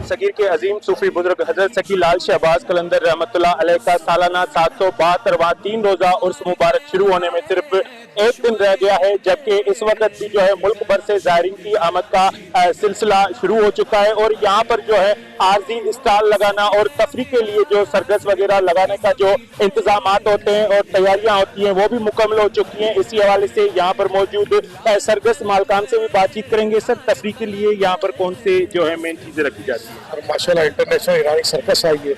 सगीर के अजीम सूफी बुजुर्ग हजरत सकी लाल शहबाज कलंदर रहमतुल्लाह अलैह का सालाना 772वां 3 रोजा उर्स मुबारक शुरू होने में सिर्फ एक दिन रह गया है, जबकि इस वक्त भी जो है मुल्क भर से ज़ायरीन की आमद का सिलसिला शुरू हो चुका है। और यहाँ पर जो है आर्जी स्टॉल लगाना और तफरीह के लिए जो सरगस वगैरह लगाने का जो इंतजामात होते हैं और तैयारियां होती हैं वो भी मुकम्मल हो चुकी हैं। इसी हवाले से यहाँ पर मौजूद सरगस मालकान से भी बातचीत करेंगे। सर, तफरीह के लिए यहाँ पर कौन से जो है मेन चीज़ें रखी जाती हैं? और माशाल्लाह इंटरनेशनल ईरानी सर्कस आई है,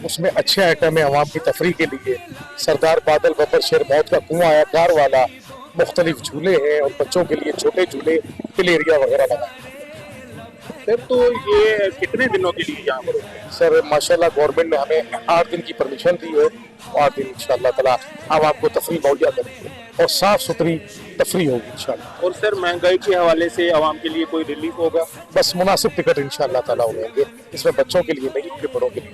उसमें अच्छे आइटम है अवाम की तफरीह के लिए। सरदार बादल बब्बर शेर मौत का कुआं आया कार वाला, मुख्तलिफ झूले हैं और बच्चों के लिए छोटे झूले, प्ले एरिया वगैरह लगा। सर, तो ये कितने दिनों के लिए यहाँ पर होता है? सर माशाल्लाह गवर्नमेंट ने हमें 8 दिन की परमिशन दी है, 8 दिन इंशाअल्लाह ताला हम आपको तफरीह मुहैया करेंगे और साफ सुथरी तफरीह होगी इंशाअल्लाह। और सर, महंगाई के हवाले से आवाम के लिए कोई रिलीफ होगा? बस मुनासिब टिकट इंशाअल्लाह ताला होंगे, इसमें बच्चों के लिए नहीं, फिर बड़ों के लिए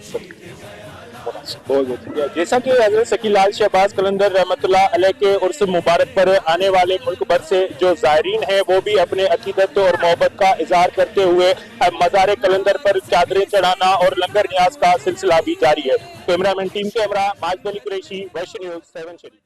बहुत बहुत शुक्रिया। जैसा कि हज़रत सकी लाल शहबाज कलंदर रहमतुल्लाह अलैह के उर्स मुबारक पर आने वाले मुल्क भर से जो ज़ायरीन हैं वो भी अपने अकीदत और मोहब्बत का इजहार करते हुए मज़ार कलंदर पर चादरें चढ़ाना और लंगर न्याज का सिलसिला भी जारी है। कैमरामैन टीम के हमरा माजिद अली कुरैशी, वैश्य न्यूज़ 7 शरीफ।